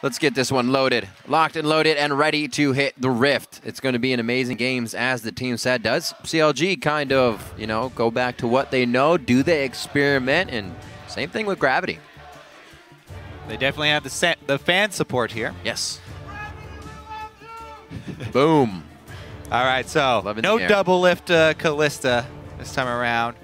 Let's get this one loaded. Locked and loaded and ready to hit the Rift. It's going to be an amazing games, as the team said. Does CLG kind of, you know, go back to what they know? Do they experiment? And same thing with Gravity. They definitely have the fan support here. Yes. Boom. All right, so no double lift Kalista this time around.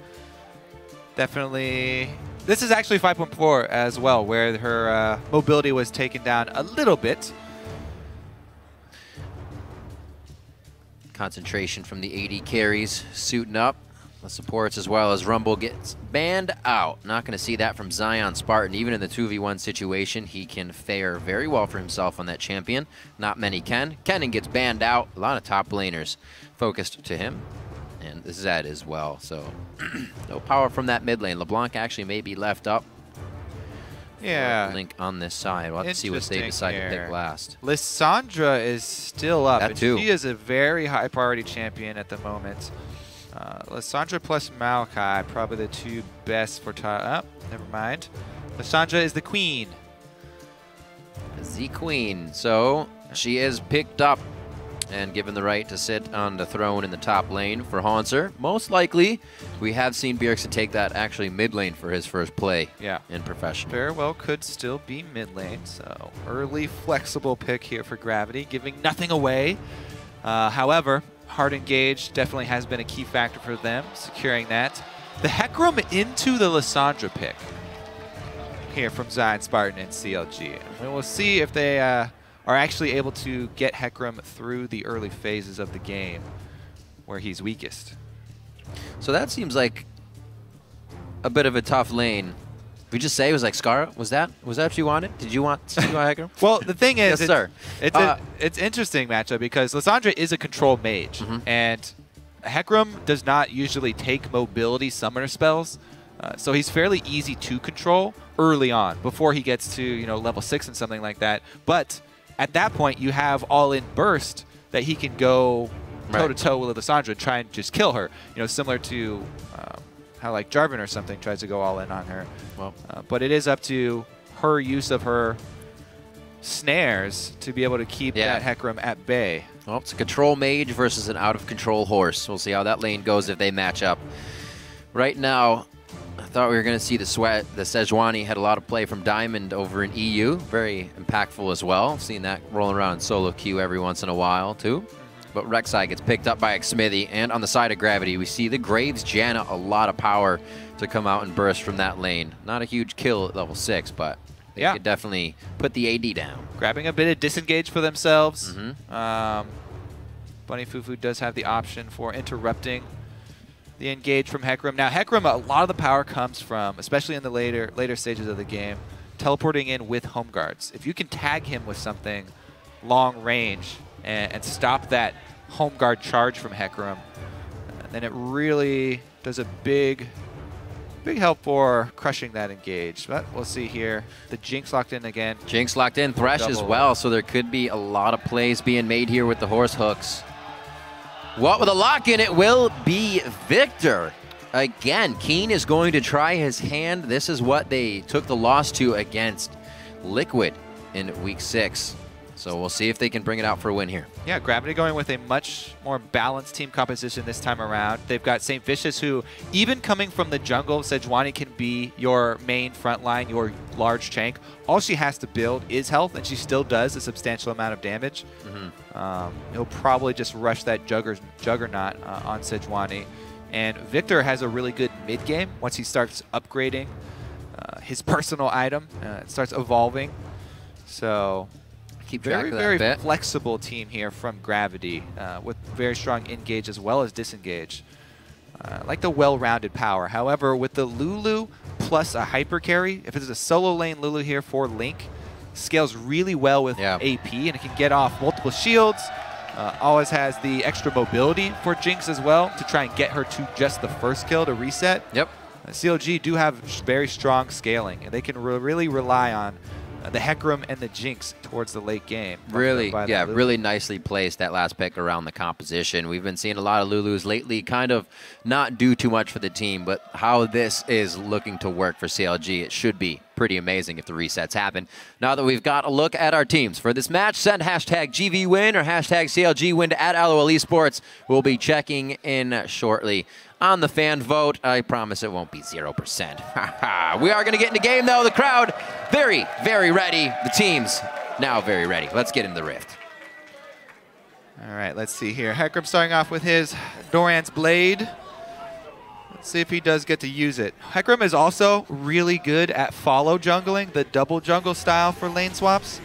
Definitely. This is actually 5.4 as well, where her mobility was taken down a little bit. Concentration from the AD carries, suiting up. The supports as well as Rumble gets banned out. Not going to see that from Zion Spartan. Even in the 2v1 situation, he can fare very well for himself on that champion. Not many can. Kennen gets banned out. A lot of top laners focused to him. And Zed as well. So no power from that mid lane. LeBlanc actually may be left up. Yeah. Link on this side. We'll have to see what they decide to pick last. Lissandra is still up. That too. She is a very high priority champion at the moment. Lissandra plus Maokai, probably the two best for top. Oh, never mind. Lissandra is the queen. The queen. So she is picked up and given the right to sit on the throne in the top lane for Haunter. Most likely, we have seen Bjergsen take that actually mid lane for his first play in professional. Very well could still be mid lane. So early flexible pick here for Gravity, giving nothing away. However, hard engage definitely has been a key factor for them, securing that. The Hecarim into the Lissandra pick here from Zion Spartan and CLG. And we'll see if they are actually able to get Hecarim through the early phases of the game where he's weakest. So that seems like a bit of a tough lane. Did we just say it was like Scar? Was that what you wanted? Did you want Hecarim? Well, the thing is, yes, it's interesting matchup because Lissandra is a control mage, and Hecarim does not usually take mobility summoner spells, so he's fairly easy to control early on before he gets to level 6 and something like that. But at that point, you have all-in burst that he can go toe-to-toe with Lissandra and try and just kill her. Similar to how like Jarvan or something tries to go all in on her. Well, but it is up to her use of her snares to be able to keep that Hecarim at bay. Well, it's a control mage versus an out-of-control horse. We'll see how that lane goes if they match up. Right now, I thought we were going to see the Sejuani had a lot of play from Diamond over in EU. Very impactful as well. Seen that rolling around in solo queue every once in a while, too. But Rek'Sai gets picked up by Xmithie, and on the side of Gravity, we see the Graves Janna, a lot of power to come out and burst from that lane. Not a huge kill at level 6, but they could definitely put the AD down. Grabbing a bit of disengage for themselves. Bunny Fufu does have the option for interrupting the engage from Hecarim. Now, Hecarim, a lot of the power comes from, especially in the later stages of the game, teleporting in with home guards. If you can tag him with something long range and stop that home guard charge from Hecarim, then it really does a big help for crushing that engage. But we'll see here. The Jinx locked in again. Jinx locked in, Thresh as well, so there could be a lot of plays being made here with the horse hooks. What with a lock in, it will be Victor. Again, Keen is going to try his hand. This is what they took the loss to against Liquid in week 6. So we'll see if they can bring it out for a win here. Yeah, Gravity going with a much more balanced team composition this time around. They've got St. Vicious, who, even coming from the jungle, Sejuani can be your main front line, your large tank. All she has to build is health, and she still does a substantial amount of damage. He'll probably just rush that Juggernaut on Sejuani. And Victor has a really good mid-game once he starts upgrading his personal item. It starts evolving. So keep track of that very bit. Flexible team here from Gravity with very strong engage as well as disengage. Like the well-rounded power. However, with the Lulu plus a hyper carry, if it's a solo lane Lulu here for Link, scales really well with AP, and it can get off multiple shields. Always has the extra mobility for Jinx as well to try and get her to just the first kill to reset. Yep. CLG do have very strong scaling, and they can really rely on the Hecarim and the Jinx towards the late game. Really, yeah, really nicely placed that last pick around the composition. We've been seeing a lot of Lulus lately kind of not do too much for the team, but how this is looking to work for CLG, it should be pretty amazing if the resets happen. Now that we've got a look at our teams for this match, send hashtag GVWin or hashtag CLGWin to @LOL Esports. We'll be checking in shortly on the fan vote. I promise it won't be 0%. We are going to get into game, though. The crowd very, very ready. The team's now very ready. Let's get into the Rift. All right, let's see here. Hecarim starting off with his Doran's Blade. Let's see if he does get to use it. Hecarim is also really good at follow jungling, the double jungle style for lane swaps,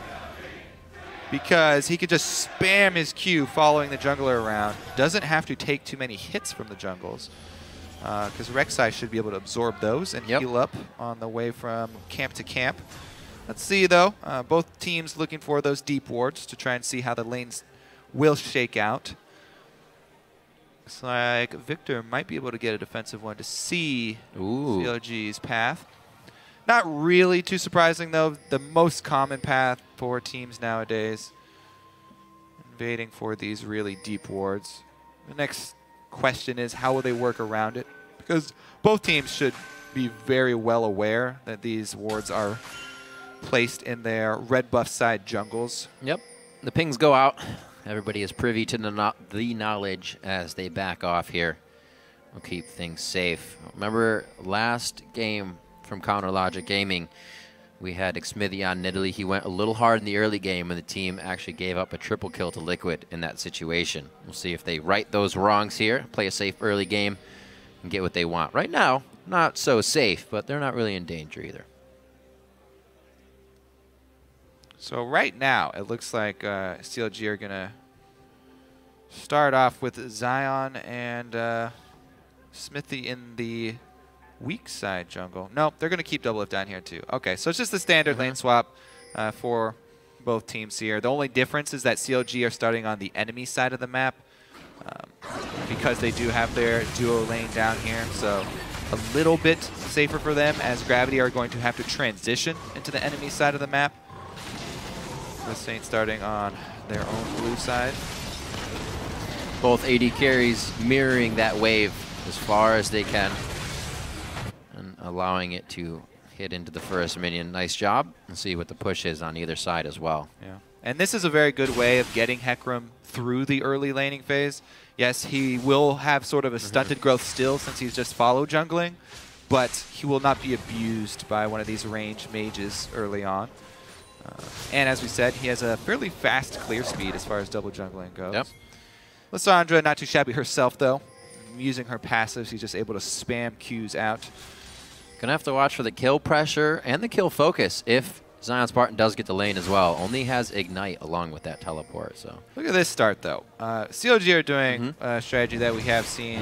because he could just spam his Q following the jungler around. Doesn't have to take too many hits from the jungles, because Rek'Sai should be able to absorb those and heal up on the way from camp to camp. Let's see, though. Both teams looking for those deep wards to try and see how the lanes will shake out. Looks like Victor might be able to get a defensive one to see CLG's path. Not really too surprising, though. The most common path for teams nowadays. Invading for these really deep wards. The next question is, how will they work around it? Because both teams should be very well aware that these wards are placed in their red buff side jungles. Yep. The pings go out. Everybody is privy to the knowledge as they back off here. We'll keep things safe. Remember last game from Counter Logic Gaming, we had Xmithy on Nidalee. He went a little hard in the early game, and the team actually gave up a triple kill to Liquid in that situation. We'll see if they right those wrongs here, play a safe early game, and get what they want. Right now, not so safe, but they're not really in danger either. So right now, it looks like CLG are going to start off with Zion and Xmithy in the weak side jungle. No, they're going to keep Doublelift down here too. Okay, so it's just the standard lane swap for both teams here. The only difference is that CLG are starting on the enemy side of the map because they do have their duo lane down here. So a little bit safer for them, as Gravity are going to have to transition into the enemy side of the map. The Saints starting on their own blue side. Both AD carries mirroring that wave as far as they can and allowing it to hit into the first minion. Nice job. Let's see what the push is on either side as well. Yeah, and this is a very good way of getting Hecarim through the early laning phase. Yes, he will have sort of a stunted growth still since he's just follow jungling, but he will not be abused by one of these range mages early on. And as we said, he has a fairly fast clear speed as far as double jungling goes. Yep. Lissandra, not too shabby herself, though. Using her passives, she's just able to spam Qs out. Gonna have to watch for the kill pressure and the kill focus if Zion Spartan does get the lane as well. Only has Ignite along with that teleport. So look at this start, though. CLG are doing a strategy that we have seen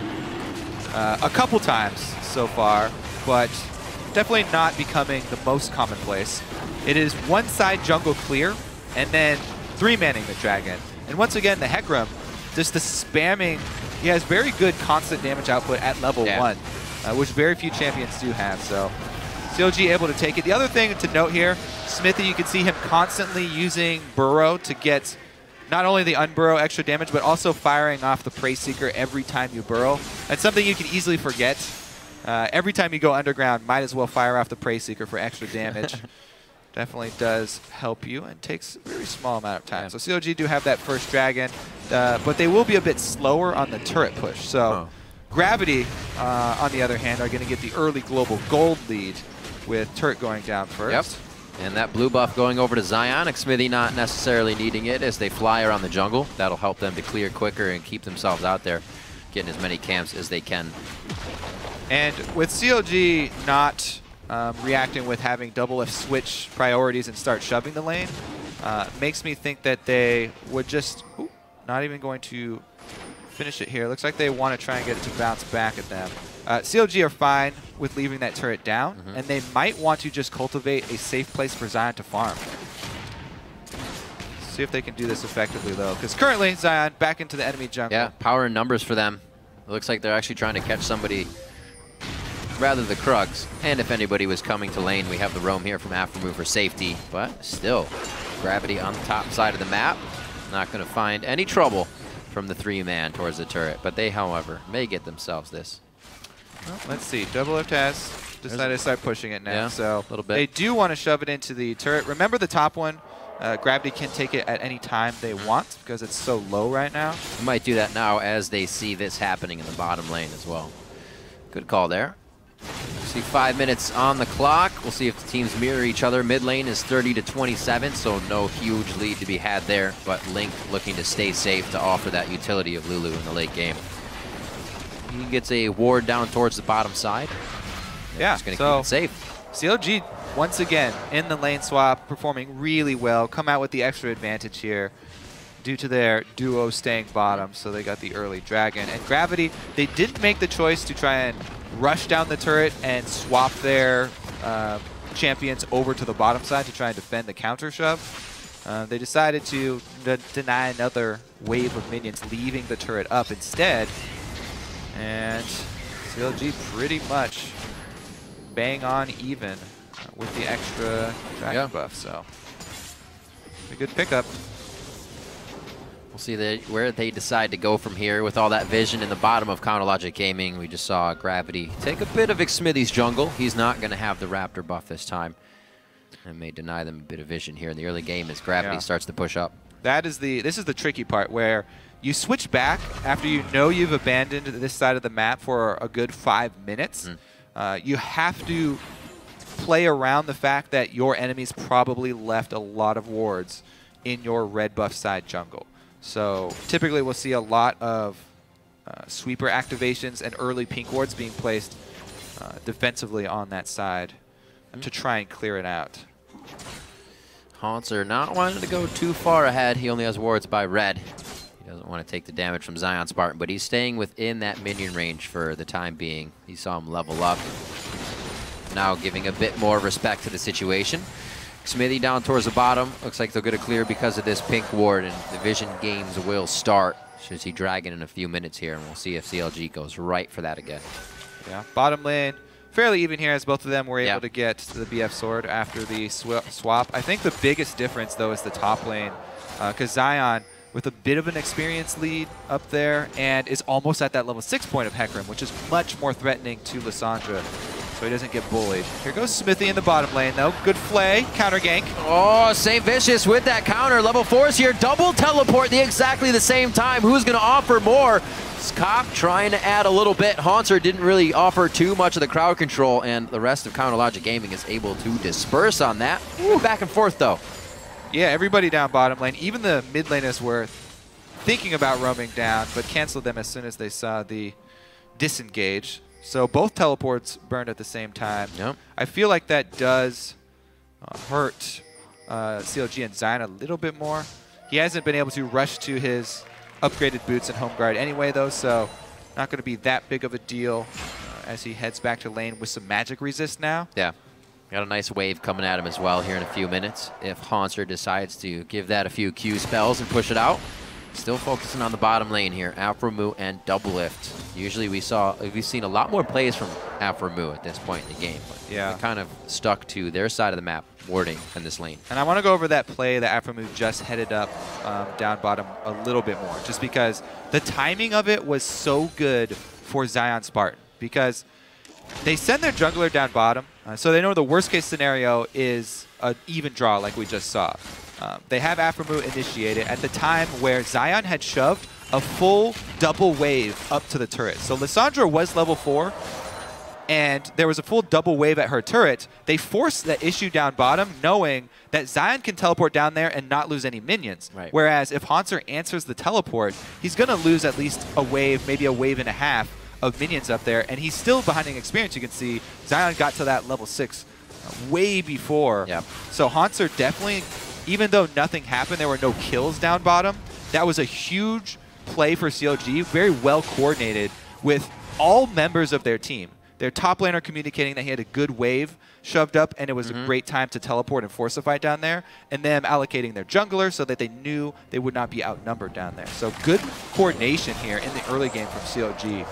a couple times so far, but definitely not becoming the most commonplace. It is one side jungle clear, and then 3-manning the dragon. And once again, the Hecarim, just the spamming, he has very good constant damage output at level 1, which very few champions do have. So CLG able to take it. The other thing to note here, Xmithy, you can see him constantly using Burrow to get not only the unburrow extra damage, but also firing off the Prey Seeker every time you burrow. That's something you can easily forget. Every time you go underground, might as well fire off the Prey Seeker for extra damage. Definitely does help you and takes a very small amount of time. So CLG do have that first dragon, but they will be a bit slower on the turret push. So Gravity, on the other hand, are going to get the early global gold lead with turret going down first. Yep. And that blue buff going over to Zion. Xmithy not necessarily needing it as they fly around the jungle. That'll help them to clear quicker and keep themselves out there, getting as many camps as they can. And with CLG not reacting with having Doublelift switch priorities and start shoving the lane, makes me think that they would just, not even going to finish it here. Looks like they want to try and get it to bounce back at them. CLG are fine with leaving that turret down, and they might want to just cultivate a safe place for Zion to farm. See if they can do this effectively, though, because currently Zion back into the enemy jungle. Yeah, power and numbers for them. It looks like they're actually trying to catch somebody rather the Krugs. And if anybody was coming to lane, we have the roam here from Aftermove for safety. But still, Gravity on the top side of the map. Not going to find any trouble from the 3-man towards the turret. But they, however, may get themselves this. Well, let's see. Double Lift has decided to start pushing it now. Yeah, so a little bit. They do want to shove it into the turret. Remember the top one? Gravity can take it at any time they want because it's so low right now. They might do that now as they see this happening in the bottom lane as well. Good call there. See 5 minutes on the clock. We'll see if the teams mirror each other. Mid lane is 30-27, so no huge lead to be had there. But Link looking to stay safe to offer that utility of Lulu in the late game. He gets a ward down towards the bottom side. Yeah, just going to keep it safe. CLG, once again, in the lane swap, performing really well. Come out with the extra advantage here due to their duo staying bottom, so they got the early dragon. And Gravity, they didn't make the choice to try and rush down the turret and swap their champions over to the bottom side to try and defend the counter shove. They decided to deny another wave of minions leaving the turret up instead. And CLG pretty much bang on even with the extra dragon buff, so a good pickup. We'll see where they decide to go from here with all that vision in the bottom of Counterlogic Gaming. We just saw Gravity take a bit of Xsmithy's jungle. He's not going to have the Raptor buff this time and may deny them a bit of vision here in the early game as Gravity starts to push up. This is the tricky part where you switch back after you know you've abandoned this side of the map for a good 5 minutes. You have to play around the fact that your enemies probably left a lot of wards in your red buff side jungle. So typically we'll see a lot of sweeper activations and early pink wards being placed defensively on that side to try and clear it out. Haunter not wanting to go too far ahead. He only has wards by red. He doesn't want to take the damage from Zion Spartan, but he's staying within that minion range for the time being. He saw him level up. Now giving a bit more respect to the situation. Xsmithy down towards the bottom. Looks like they'll get a clear because of this pink ward, and the vision games will start. Should see Dragon in a few minutes here, and we'll see if CLG goes right for that again. Yeah, bottom lane fairly even here as both of them were able to get the BF sword after the swap. I think the biggest difference, though, is the top lane, because Zion, with a bit of an experience lead up there, and is almost at that level 6 point of Hecarim, which is much more threatening to Lissandra, so he doesn't get bullied. Here goes Smithy in the bottom lane, though. Good flay, counter gank. Oh, St. Vicious with that counter. Level 4's here, double teleport at exactly the same time. Who's going to offer more? Scop trying to add a little bit. Haunter didn't really offer too much of the crowd control, and the rest of Counterlogic Gaming is able to disperse on that. Ooh, back and forth, though. Yeah, everybody down bottom lane. Even the mid laners were thinking about roaming down, but canceled them as soon as they saw the disengage. So both teleports burned at the same time. Yep. I feel like that does hurt CLG and Zion a little bit more. He hasn't been able to rush to his upgraded boots and home guard anyway, though, so not going to be that big of a deal as he heads back to lane with some magic resist now. Yeah. Got a nice wave coming at him as well here in a few minutes. If Haunter decides to give that a few Q spells and push it out. Still focusing on the bottom lane here. Afromu and double lift. Usually we've seen a lot more plays from Afromu at this point in the game. But they kind of stuck to their side of the map, warding in this lane. And I want to go over that play that Afromu just headed up down bottom a little bit more, just because the timing of it was so good for Zion Spartan, because they send their jungler down bottom, so they know the worst case scenario is an even draw like we just saw. They have Afromu initiated at the time where Zion had shoved a full double wave up to the turret. So Lissandra was level 4, and there was a full double wave at her turret. They forced that issue down bottom, knowing that Zion can teleport down there and not lose any minions. Right. Whereas if Haunter answers the teleport, he's going to lose at least a wave, maybe a wave and a half of minions up there, and he's still behind in experience. You can see Zion got to that level 6 way before. Yep. So Haunter definitely, even though nothing happened, there were no kills down bottom, that was a huge play for CLG, very well coordinated with all members of their team. Their top laner communicating that he had a good wave shoved up, and it was a great time to teleport and force a fight down there, and them allocating their jungler so that they knew they would not be outnumbered down there. So good coordination here in the early game from CLG.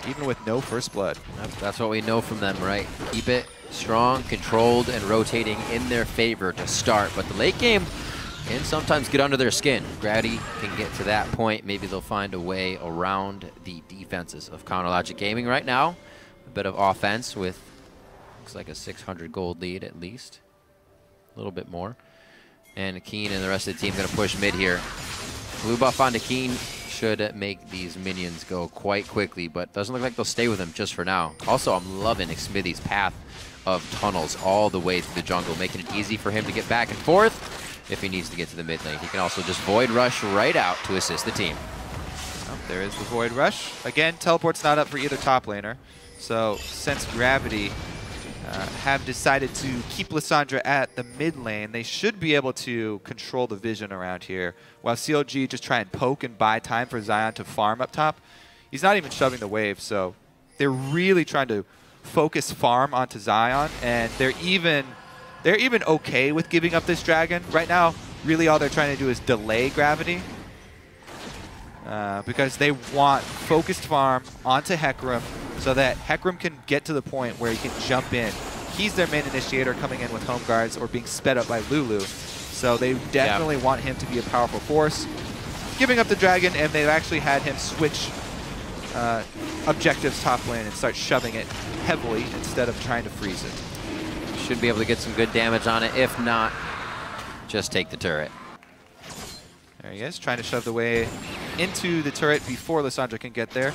even with no first blood. That's what we know from them, right? Keep it strong, controlled, and rotating in their favor to start. But the late game can sometimes get under their skin. Gravity can get to that point. Maybe they'll find a way around the defenses of Counterlogic Gaming right now. A bit of offense with, looks like a 600 gold lead at least. A little bit more. And Keen and the rest of the team going to push mid here. Blue buff onto Keen should make these minions go quite quickly, but doesn't look like they'll stay with him just for now. Also, I'm loving Xmithy's path of tunnels all the way through the jungle, making it easy for him to get back and forth if he needs to get to the mid lane. He can also just Void Rush right out to assist the team. Oh, there is the Void Rush. Again, teleport's not up for either top laner. So since Gravity have decided to keep Lissandra at the mid lane, they should be able to control the vision around here. While CLG just try and poke and buy time for Zion to farm up top. He's not even shoving the wave, so they're really trying to focus farm onto Zion, and they're even okay with giving up this dragon. Right now, really all they're trying to do is delay Gravity. Because they want focused farm onto Hecarim so that Hecarim can get to the point where he can jump in. He's their main initiator coming in with home guards or being sped up by Lulu. So they definitely want him to be a powerful force. Giving up the dragon, and they've actually had him switch objectives top lane and start shoving it heavily instead of trying to freeze it. Should be able to get some good damage on it. If not, just take the turret. There he is, trying to shove the way into the turret before Lissandra can get there.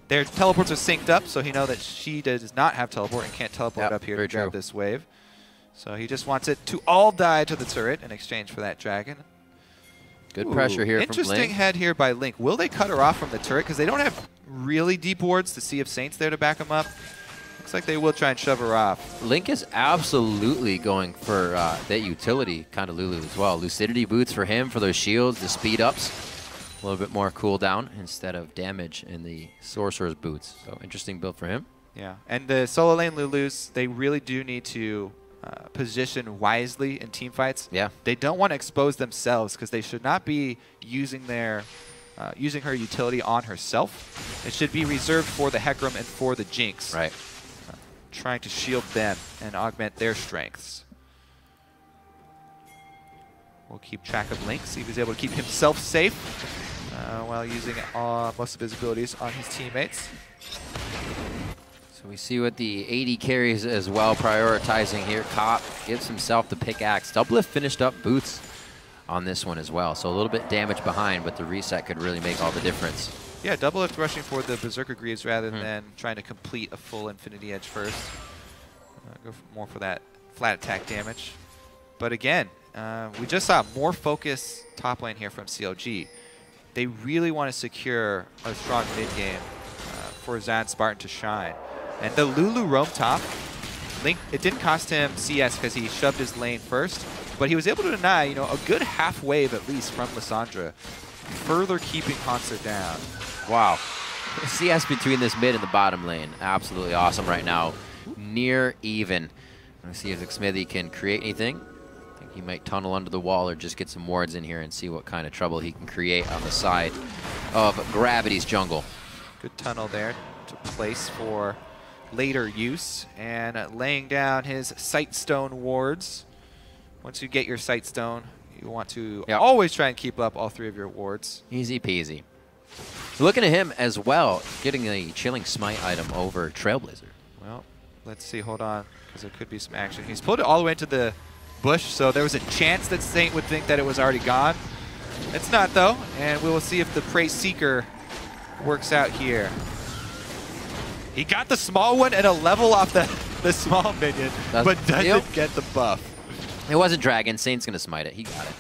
Their teleports are synced up, so he knows that she does not have teleport and can't teleport up here to grab this wave. So he just wants it to all die to the turret in exchange for that dragon. Good pressure here from Link. Interesting head here by Link. Will they cut her off from the turret? Because they don't have really deep wards to Sea of Saints there to back them up. Looks like they will try and shove her off. Link is absolutely going for that utility kind of Lulu as well. Lucidity boots for him, for those shields, the speed ups. A little bit more cooldown instead of damage in the Sorcerer's boots. So interesting build for him. Yeah, and the solo lane Lulus, they really do need to position wisely in team fights. Yeah. They don't want to expose themselves because they should not be using their using her utility on herself. It should be reserved for the Hecarim and for the Jinx. Right. Trying to shield them and augment their strengths. We'll keep track of Link, see if he's able to keep himself safe while using most of his abilities on his teammates. So we see what the AD carries as well, prioritizing here. Cop gives himself the pickaxe. Doublelift finished up boots on this one as well, so a little bit damage behind, but the reset could really make all the difference. Yeah, Doublelift rushing for the Berserker Greaves rather than trying to complete a full Infinity Edge first. Go more for that flat attack damage. But again, we just saw more focus top lane here from CLG. They really want to secure a strong mid game for Zan Spartan to shine. And the Lulu roam top, Link, it didn't cost him CS because he shoved his lane first, but he was able to deny, you know, a good half wave at least from Lissandra, further keeping Hanser down. Wow. CS between this mid and the bottom lane, absolutely awesome right now. Near even. Let's see if Xmithy can create anything. I think he might tunnel under the wall or just get some wards in here and see what kind of trouble he can create on the side of Gravity's jungle. Good tunnel there to place for later use, and laying down his Sightstone wards. Once you get your Sightstone, you want to always try and keep up all three of your wards. Easy peasy. Looking at him as well, getting a Chilling Smite item over Trailblazer. Well, let's see. Hold on, because there could be some action. He's pulled it all the way into the bush, so there was a chance that Saint would think that it was already gone. It's not, though, and we will see if the Prey Seeker works out here. He got the small one and a level off the small minion, but doesn't get the buff. It wasn't Dragon. Saint's going to smite it. He got it.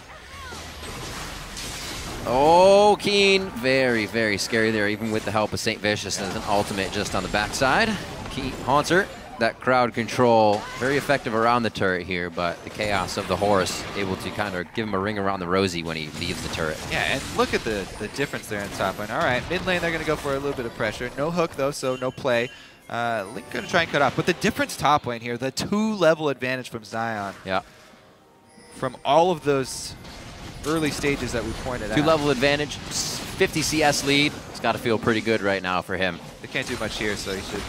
Oh, Keen. Very, very scary there, even with the help of Saint Vicious as an ultimate just on the backside. Hanser, that crowd control, very effective around the turret here, but the chaos of the horse able to kind of give him a ring around the rosy when he leaves the turret. Yeah, and look at the difference there in top lane. All right, mid lane, they're going to go for a little bit of pressure. No hook, though, so no play. Link going to try and cut off. But the difference top lane here, the 2-level advantage from Zion. Yeah. From all of those early stages that we pointed out. 2-level advantage, 50 CS lead. It's got to feel pretty good right now for him. They can't do much here, so you should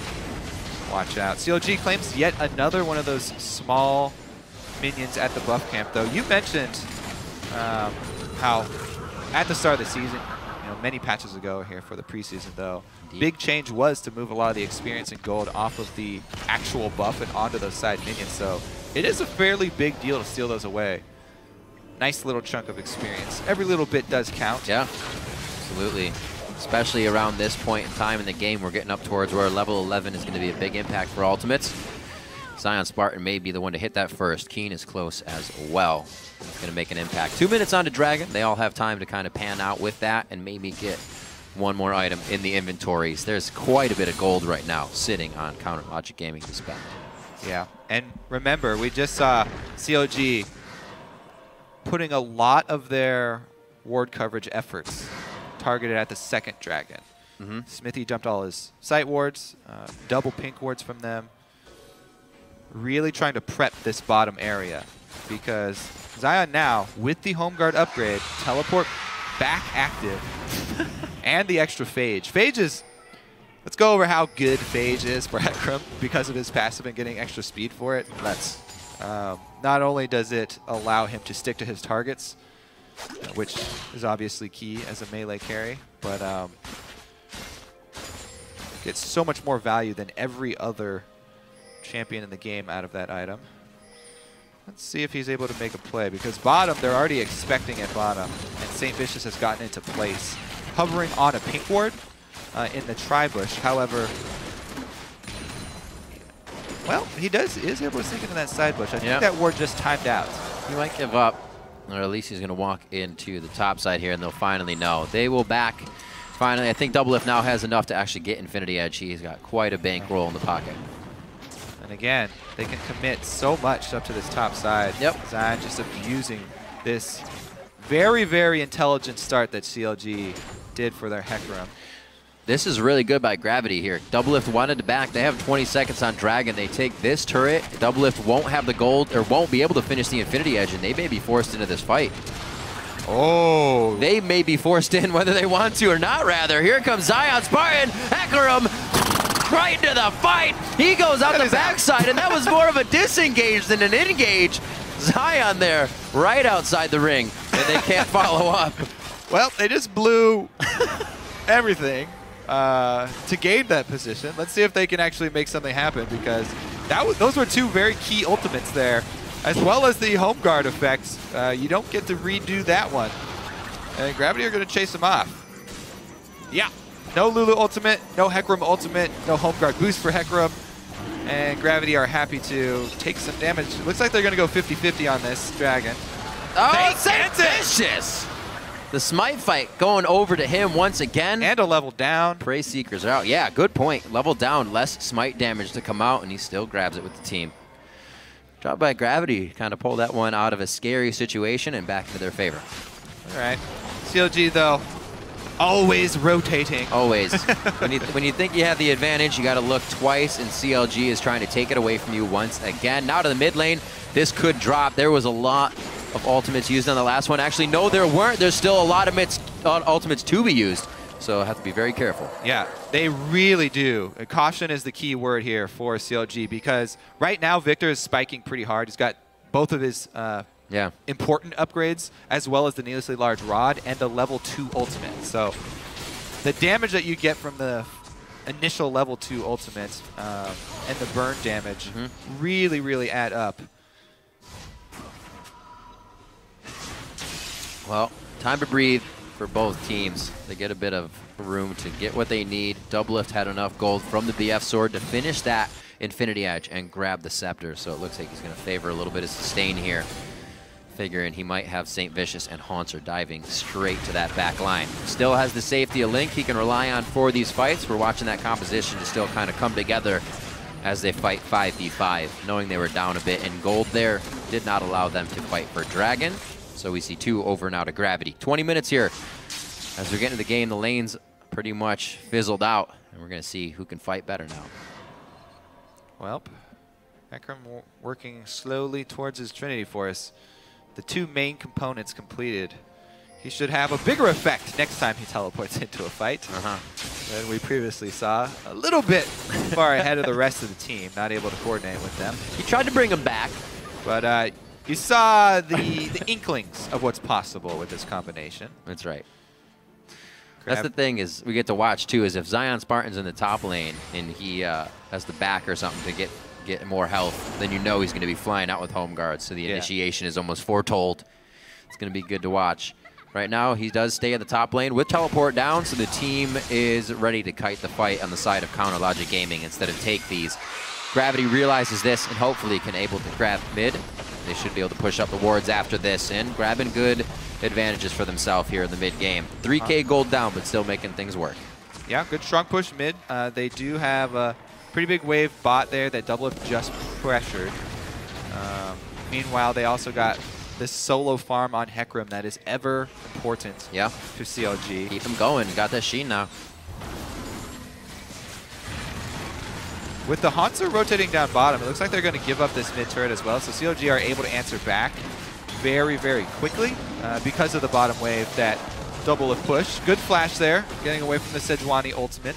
watch out. CLG claims yet another one of those small minions at the buff camp, though. You mentioned how at the start of the season, many patches ago here for the preseason, though, big change was to move a lot of the experience and gold off of the actual buff and onto those side minions. So it is a fairly big deal to steal those away. Nice little chunk of experience. Every little bit does count. Yeah, absolutely. Especially around this point in time in the game, we're getting up towards where level 11 is going to be a big impact for ultimates. Zion Spartan may be the one to hit that first. Keen is close as well. It's going to make an impact. 2 minutes onto Dragon. They all have time to kind of pan out with that and maybe get one more item in the inventories. There's quite a bit of gold right now sitting on Counter Logic Gaming to spend. Yeah, and remember, we just saw CLG putting a lot of their ward coverage efforts targeted at the second Dragon. Smithy jumped all his sight wards, double pink wards from them. Really trying to prep this bottom area because Zion now, with the home guard upgrade, teleport back active, and the extra Phage. Phage is, let's go over how good Phage is for Hecarim because of his passive and getting extra speed for it. Let's. Not only does it allow him to stick to his targets, which is obviously key as a melee carry, but gets so much more value than every other champion in the game out of that item. Let's see if he's able to make a play, because bottom, they're already expecting at bottom, and St. Vicious has gotten into place, hovering on a pink ward in the tri-bush. However, well, he is able to sneak into that side bush. I think that ward just timed out. He might give up, or at least he's going to walk into the top side here, and they'll finally know. They will back. Finally, I think Doublelift now has enough to actually get Infinity Edge. He's got quite a bankroll in the pocket. And again, they can commit so much up to this top side. Yep. Zion just abusing this very, very intelligent start that CLG did for their Hecarim. This is really good by Gravity here. Doublelift wanted to back. They have 20 seconds on Dragon. They take this turret. Doublelift won't have the gold, or won't be able to finish the Infinity Edge, and they may be forced into this fight. Oh. They may be forced in whether they want to or not, rather. Here comes Zion Spartan. Hecarim right into the fight. He goes out the backside, and that was more of a disengage than an engage. Zion there, right outside the ring, and they can't follow up. Well, they just blew everything to gain that position. Let's see if they can actually make something happen, because those were two very key ultimates there, as well as the home guard effects. You don't get to redo that one. And Gravity are going to chase him off. Yeah. No Lulu ultimate, no Hecarim ultimate, no home guard boost for Hecarim. And Gravity are happy to take some damage. It looks like they're going to go 50-50 on this Dragon. Oh, St. Vicious! The Smite fight going over to him once again. And a level down. Prey Seekers are out. Yeah, good point. Level down, less Smite damage to come out, and he still grabs it with the team. Job by Gravity, kind of pull that one out of a scary situation and back into their favor. All right. CLG, though, always rotating. Always. when you think you have the advantage, you got to look twice, and CLG is trying to take it away from you once again. Now to the mid lane. This could drop. There was a lot of ultimates used on the last one. Actually, no, there weren't. There's still a lot of ultimates to be used, so I have to be very careful. Yeah, they really do. Caution is the key word here for CLG, because right now Victor is spiking pretty hard. He's got both of his important upgrades, as well as the needlessly large rod and the level 2 ultimate. So the damage that you get from the initial level 2 ultimate and the burn damage really, really add up. Well, time to breathe for both teams. They get a bit of room to get what they need. Doublelift had enough gold from the BF sword to finish that Infinity Edge and grab the scepter, so it looks like he's going to favor a little bit of sustain here, figuring he might have St. Vicious and Haunter diving straight to that back line. Still has the safety of Link he can rely on for these fights. We're watching that composition to still kind of come together as they fight 5v5, knowing they were down a bit in gold there. Did not allow them to fight for Dragon. So we see 2 over now to Gravity. 20 minutes here. As we get into the game, the lanes pretty much fizzled out, and we're going to see who can fight better now. Well, Hecarim working slowly towards his Trinity Force. The 2 main components completed he should have a bigger effect next time he teleports into a fight than we previously saw. A little bit far ahead of the rest of the team, not able to coordinate with them. He tried to bring him back. But you saw the inklings of what's possible with this combination. That's right. That's the thing is we get to watch too is if Zion Spartan's in the top lane and he has the back or something to get more health, then you know he's going to be flying out with home guards. So the initiation is almost foretold. It's going to be good to watch. Right now he does stay at the top lane with teleport down, so the team is ready to kite the fight on the side of Counter Logic Gaming instead of take these. Gravity realizes this and hopefully can able to grab mid. They should be able to push up the wards after this and grabbing good advantages for themselves here in the mid game. 3K gold down, but still making things work. Yeah, good strong push mid. They do have a pretty big wave bot there that Doublelift just pressured. Meanwhile, they also got this solo farm on Hecarim that is ever important to CLG. Keep them going. Got that Sheen now. With the Hanser rotating down bottom, it looks like they're going to give up this mid turret as well. So CLG are able to answer back very, very quickly because of the bottom wave that Doublelift push. Good flash there, getting away from the Sejuani ultimate.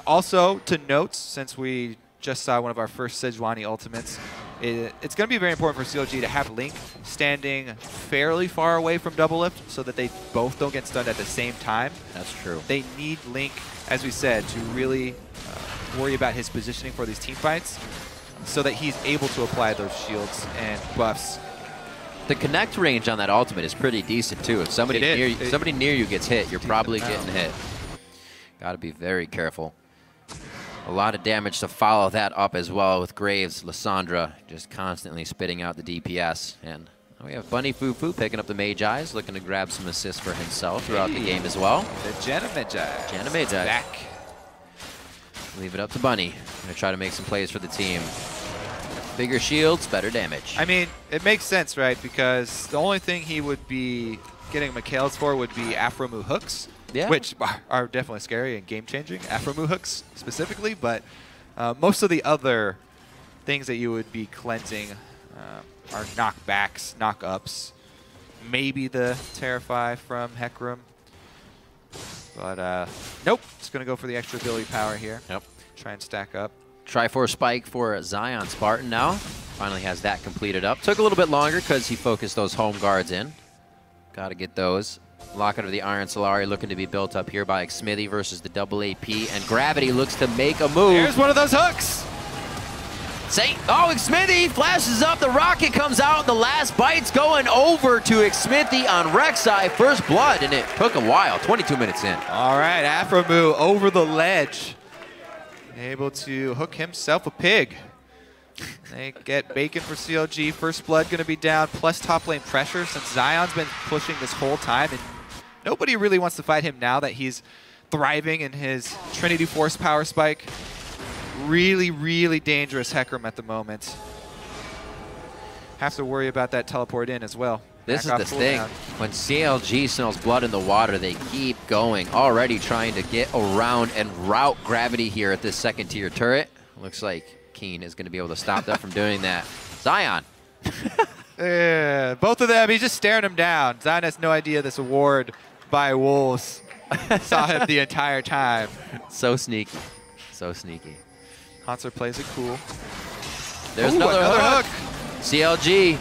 Also, to note, since we just saw one of our first Sejuani ultimates, it's going to be very important for CLG to have Link standing fairly far away from Doublelift so that they both don't get stunned at the same time. That's true. They need Link, as we said, to really worry about his positioning for these team fights so that he's able to apply those shields and buffs. The connect range on that ultimate is pretty decent too. If somebody near you gets hit, you're probably getting hit. Got to be very careful. A lot of damage to follow that up as well with Graves, Lissandra just constantly spitting out the DPS. And we have Bunny Fufu picking up the Magi, looking to grab some assists for himself throughout the game as well. The Janna Magi. Janna Magi. Back. Leave it up to Bunny. Gonna try to make some plays for the team. Bigger shields, better damage. I mean, it makes sense, right? Because the only thing he would be getting Mikhails for would be Afromu hooks, which are definitely scary and game-changing. Afromu hooks specifically, but most of the other things that you would be cleansing are knockbacks, knock-ups. Maybe the Terrify from Hecarim. But nope, just going to go for the extra ability power here. Yep. Try and stack up. Triforce Spike for Zion Spartan now. Finally has that completed up. Took a little bit longer because he focused those home guards in. Got to get those. Locket of the Iron Solari looking to be built up here by Smithy versus the double AP. And Gravity looks to make a move. Here's one of those hooks. Smithy flashes up. The rocket comes out. The last bite's going over to Smithy on Rek'Sai. First blood, and it took a while. 22 minutes in. All right, Afromu over the ledge. Able to hook himself a pig. They get bacon for CLG. First blood going to be down, plus top lane pressure since Zion's been pushing this whole time. And nobody really wants to fight him now that he's thriving in his Trinity Force power spike. Really, really dangerous Hecarim at the moment. Have to worry about that teleport in as well. This is the thing. When CLG smells blood in the water, they keep going. Already trying to get around and route Gravity here at this second tier turret. Looks like Keen is going to be able to stop that from doing that. Zion. Yeah, both of them, he's just staring him down. Zion has no idea this award by Wolves saw him the entire time. So sneaky. So sneaky. Hanser plays it cool. There's another hook. CLG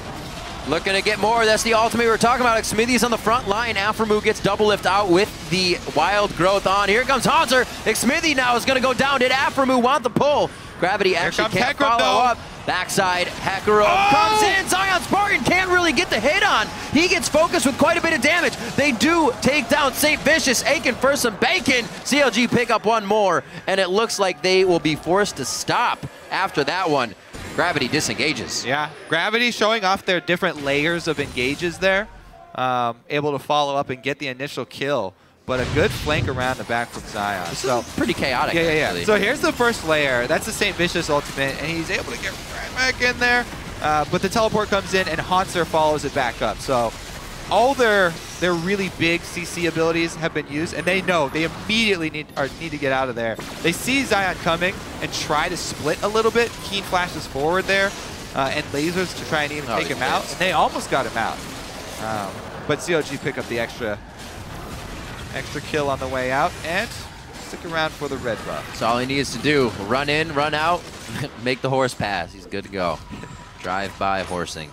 looking to get more. That's the ultimate we were talking about. Smithy's on the front line. Afromu gets Doublelift out with the wild growth on. Here comes Hanser. Smithy now is going to go down. Did Afromu want the pull? Gravity actually can't follow up. Backside, Hecarim comes in. Zion Spartan can't really get the hit on. He gets focused with quite a bit of damage. They do take down St. Vicious, aching for some bacon. CLG pick up one more, and it looks like they will be forced to stop after that one. Gravity disengages. Yeah, Gravity showing off their different layers of engages there. Able to follow up and get the initial kill. But a good flank around the back from Zion. So pretty chaotic, actually. So here's the first layer. That's the St. Vicious ultimate, and he's able to get right back in there. But the teleport comes in, and Hanser follows it back up. So all their really big CC abilities have been used, and they know they immediately need to get out of there. They see Zion coming and try to split a little bit. Keen flashes forward there, and lasers to try and even take him out. And they almost got him out. But CLG pick up the extra kill on the way out and stick around for the red buff. That's all he needs to do. Run in, run out, make the horse pass. He's good to go. Drive-by horsing.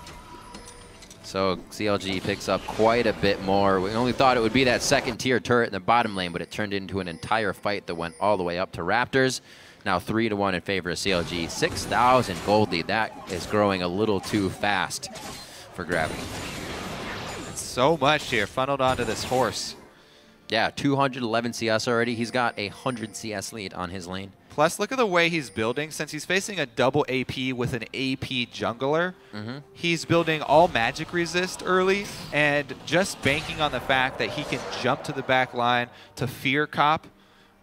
So CLG picks up quite a bit more. We only thought it would be that second tier turret in the bottom lane, but it turned into an entire fight that went all the way up to Raptors. Now 3-1 in favor of CLG. 6,000 gold lead. That is growing a little too fast for Gravity. It's so much here funneled onto this horse. Yeah, 211 CS already. He's got a 100 CS lead on his lane. Plus, look at the way he's building. Since he's facing a double AP with an AP jungler, he's building all magic resist early and just banking on the fact that he can jump to the back line to fear cop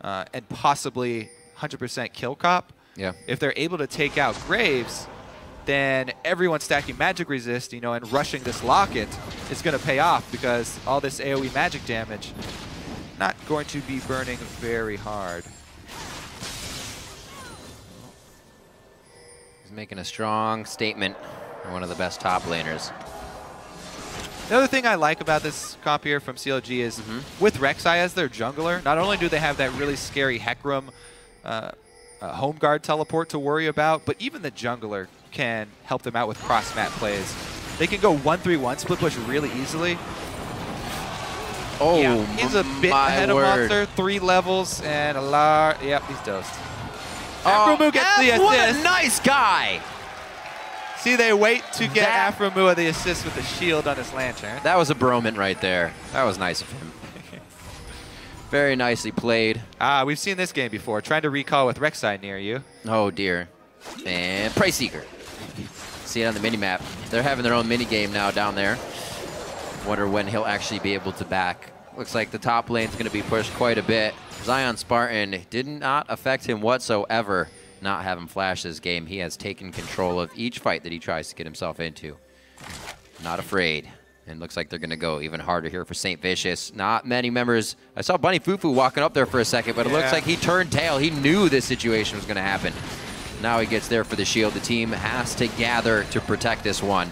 and possibly 100% kill cop. Yeah. If they're able to take out Graves, then everyone stacking magic resist, and rushing this locket is going to pay off because all this AoE magic damage not going to be burning very hard. He's making a strong statement for one of the best top laners. The other thing I like about this comp here from CLG is with Rek'Sai as their jungler, not only do they have that really scary Hecarim home guard teleport to worry about, but even the jungler can help them out with cross-map plays. They can go 1-3-1 split push really easily. Oh, yeah, he's a bit ahead of Monster, 3 levels, and a lot. Yep, he's dosed. Afromu gets the assist. What a nice guy! See, they wait to get Afromu the assist with the shield on his lantern. That was a bromant right there. That was nice of him. Very nicely played. We've seen this game before. Trying to recall with Rek'Sai near you. Oh, dear. And Price Seeker. See it on the mini-map. They're having their own mini-game now down there. Wonder when he'll actually be able to back. Looks like the top lane's going to be pushed quite a bit. Zion Spartan did not affect him whatsoever not having flash this game. He has taken control of each fight that he tries to get himself into. Not afraid. And looks like they're going to go even harder here for St. Vicious. Not many members. I saw Bunny Fufu walking up there for a second, but it looks like he turned tail. He knew this situation was going to happen. Now he gets there for the shield. The team has to gather to protect this one.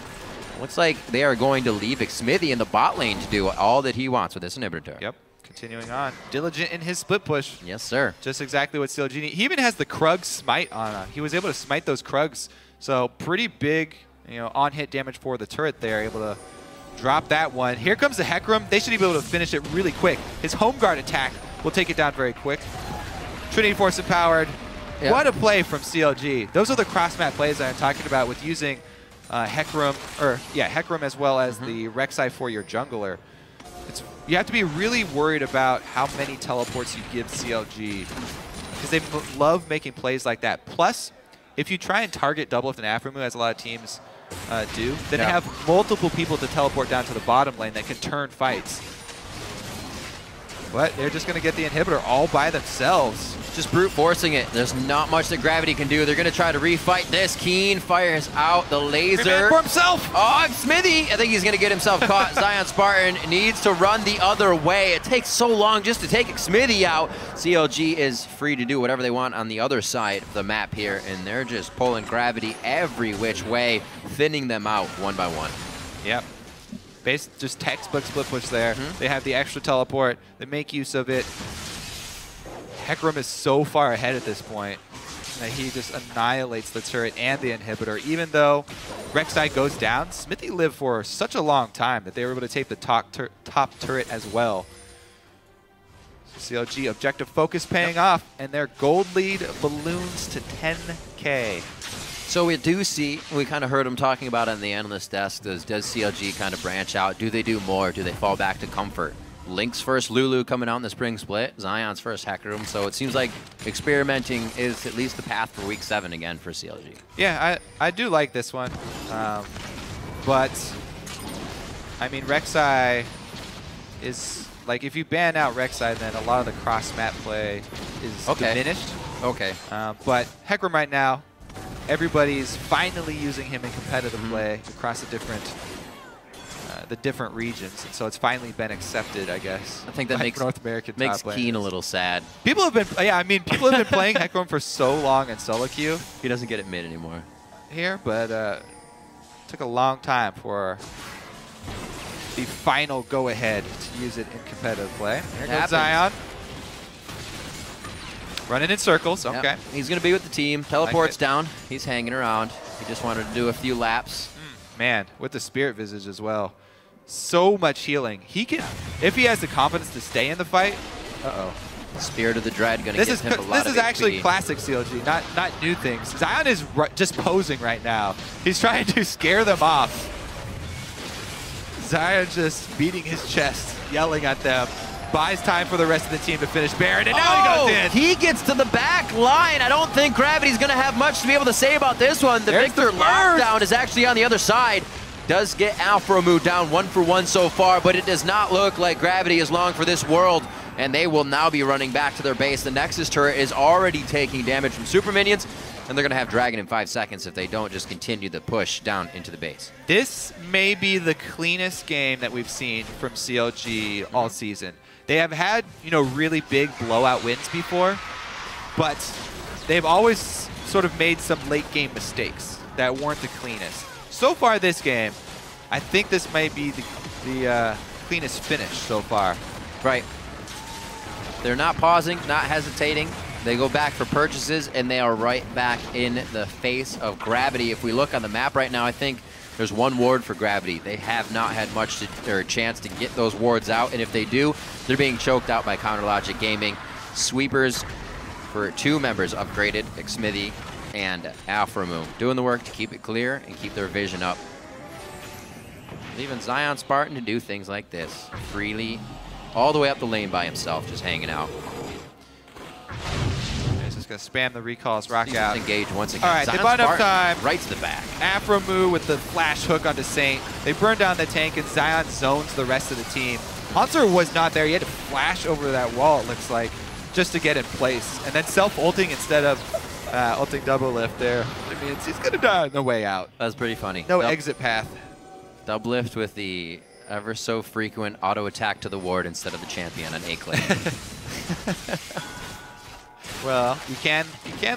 Looks like they are going to leave Smithy in the bot lane to do all that he wants with this inhibitor. Yep. Continuing on. Diligent in his split push. Yes, sir. Just exactly what CLG needs. He even has the Krug smite on. He was able to smite those Krugs. So pretty big, on-hit damage for the turret there. Able to drop that one. Here comes the Hecarim. They should be able to finish it really quick. His home guard attack will take it down very quick. Trinity Force empowered. Yep. What a play from CLG. Those are the cross-map plays I'm talking about with using Hecarim as well as the Rek'Sai for your jungler. You have to be really worried about how many teleports you give CLG because they love making plays like that. Plus, if you try and target double lift and Afromu, as a lot of teams do, then have multiple people to teleport down to the bottom lane that can turn fights. But they're just going to get the inhibitor all by themselves. Just brute forcing it. There's not much that Gravity can do. They're going to try to refight this. Keen fires out the laser. For himself. Oh, Smithy. I think he's going to get himself caught. Zion Spartan needs to run the other way. It takes so long just to take Smithy out. CLG is free to do whatever they want on the other side of the map here, and they're just pulling Gravity every which way, thinning them out one by one. Yep. Just textbook split push there. They have the extra teleport. They make use of it. Hecarim is so far ahead at this point that he just annihilates the turret and the inhibitor. Even though Rek'Sai goes down, Smithy lived for such a long time that they were able to take the top turret as well. So CLG objective focus paying off, and their gold lead balloons to 10K. So we do see, we kind of heard him talking about it on the analyst desk, does CLG kind of branch out? Do they do more? Do they fall back to comfort? Link's first Lulu coming out in the spring split, Zion's first Hecarim, so it seems like experimenting is at least the path for week 7 again for CLG. Yeah, I do like this one, but I mean Rek'Sai is, like, if you ban out Rek'Sai, then a lot of the cross-map play is diminished. Okay. But Hecarim right now, everybody's finally using him in competitive play across the different regions, and so it's finally been accepted, I guess. I think that makes North American makes Keen a little sad. People have been, people have been playing Hecarim for so long in solo queue. He doesn't get it mid anymore Here, but took a long time for the final go-ahead to use it in competitive play. Here goes happens. Zion. Running in circles, okay. Yep. He's going to be with the team. Teleports down. He's hanging around. He just wanted to do a few laps. Man, with the Spirit Visage as well. So much healing. He can, if he has the confidence to stay in the fight, Spirit of the Dread going to give him a lot of This is actually HP. classic CLG, not new things. Zion is just posing right now. He's trying to scare them off. Zion just beating his chest, yelling at them. Buys time for the rest of the team to finish Baron, and now he goes in. He gets to the back line. I don't think Gravity's going to have much to be able to say about this one. The Victor lockdown is actually on the other side. Does get Alframu down 1-for-1 so far, but it does not look like Gravity is long for this world, and they will now be running back to their base. The Nexus turret is already taking damage from super minions, and they're going to have Dragon in 5 seconds if they don't just continue the push down into the base. This may be the cleanest game that we've seen from CLG all season. They have had, you know, really big blowout wins before, but they've always sort of made some late game mistakes that weren't the cleanest. So far this game, I think this might be the cleanest finish so far. Right. They're not pausing, not hesitating. They go back for purchases, and they are right back in the face of Gravity. If we look on the map right now, I think there's one ward for Gravity. They have not had much or a chance to get those wards out, and if they do, they're being choked out by Counter Logic Gaming. Sweepers for 2 members upgraded, Xmithy and Alframu, doing the work to keep it clear and keep their vision up. Leaving Zion Spartan to do things like this, freely, all the way up the lane by himself, just hanging out. He's just going to spam the recalls, rock out. Engage once again. All right, Zion they bought up Spartan time. right to the back. Alframu with the flash hook onto Saint. They burn down the tank, and Zion zones the rest of the team. Hunter was not there. He had to flash over that wall, it looks like, just to get in place. And then self-ulting instead of ulting double lift there. I mean, he's going to die on the way out. That was pretty funny. No exit path. Double lift with the ever so frequent auto attack to the ward instead of the champion on A-Clay. Well, you can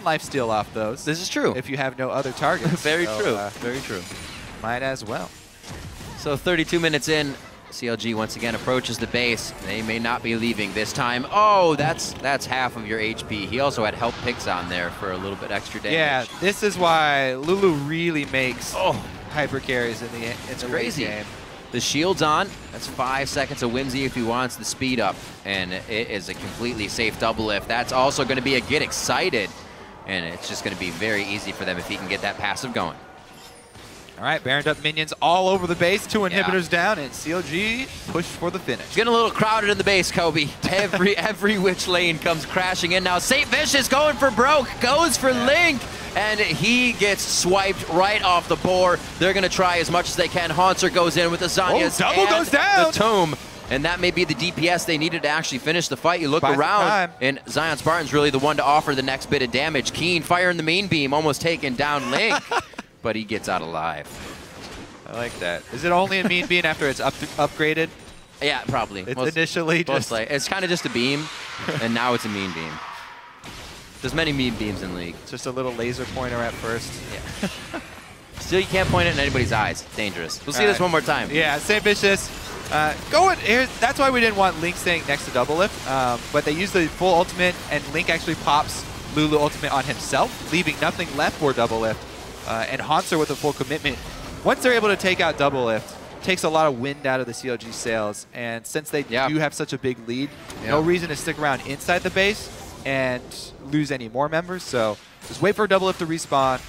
lifesteal off those. This is true. If you have no other targets. Very so, true. Very true. Might as well. So 32 minutes in, CLG once again approaches the base. They may not be leaving this time. Oh, that's half of your HP. He also had help picks on there for a little bit extra damage. Yeah, this is why Lulu really makes hyper carries in the crazy game. The shield's on. That's 5 seconds of Whimsy if he wants the speed up. And it is a completely safe double lift. That's also going to be a get excited. And it's just going to be very easy for them if he can get that passive going. All right, Baroned up minions all over the base. 2 inhibitors down, and CLG push for the finish. It's getting a little crowded in the base, Kobe. Every which lane comes crashing in now. St. Vicious going for broke, goes for Link, and he gets swiped right off the board. They're going to try as much as they can. Haunter goes in with the Zanyas double goes down. The Tome. And that may be the DPS they needed to actually finish the fight. You look around, and Zion Spartan's really the one to offer the next bit of damage. Keen firing the main beam, almost taking down Link, but he gets out alive. I like that. Is it only a mean beam after it's upgraded? Yeah, probably. It's initially just... It's kind of just a beam, and now it's a mean beam. There's many mean beams in League. Just a little laser pointer at first. Yeah. Still, you can't point it in anybody's eyes. It's dangerous. We'll see this one more time. Yeah, St. Vicious. That's why we didn't want Link staying next to double lift, but they use the full ultimate, and Link actually pops Lulu ultimate on himself, leaving nothing left for double lift. And Haunter with a full commitment. Once they're able to take out double lift, takes a lot of wind out of the CLG sails, and since they do have such a big lead, no reason to stick around inside the base and lose any more members. So just wait for double lift to respawn.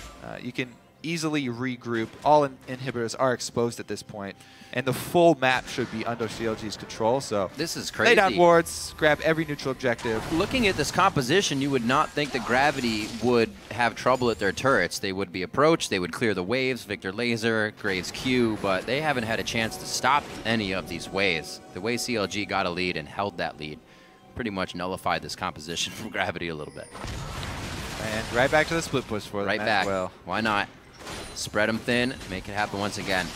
You can easily regroup. All inhibitors are exposed at this point, and the full map should be under CLG's control. So this is crazy. Lay down wards, grab every neutral objective. Looking at this composition, you would not think that Gravity would have trouble at their turrets. They would be approached, they would clear the waves, Victor Laser, Graves Q, but they haven't had a chance to stop any of these waves. The way CLG got a lead and held that lead pretty much nullified this composition from Gravity a little bit. And right back to the split push for them right back. as well. Why not? Spread them thin, make it happen once again.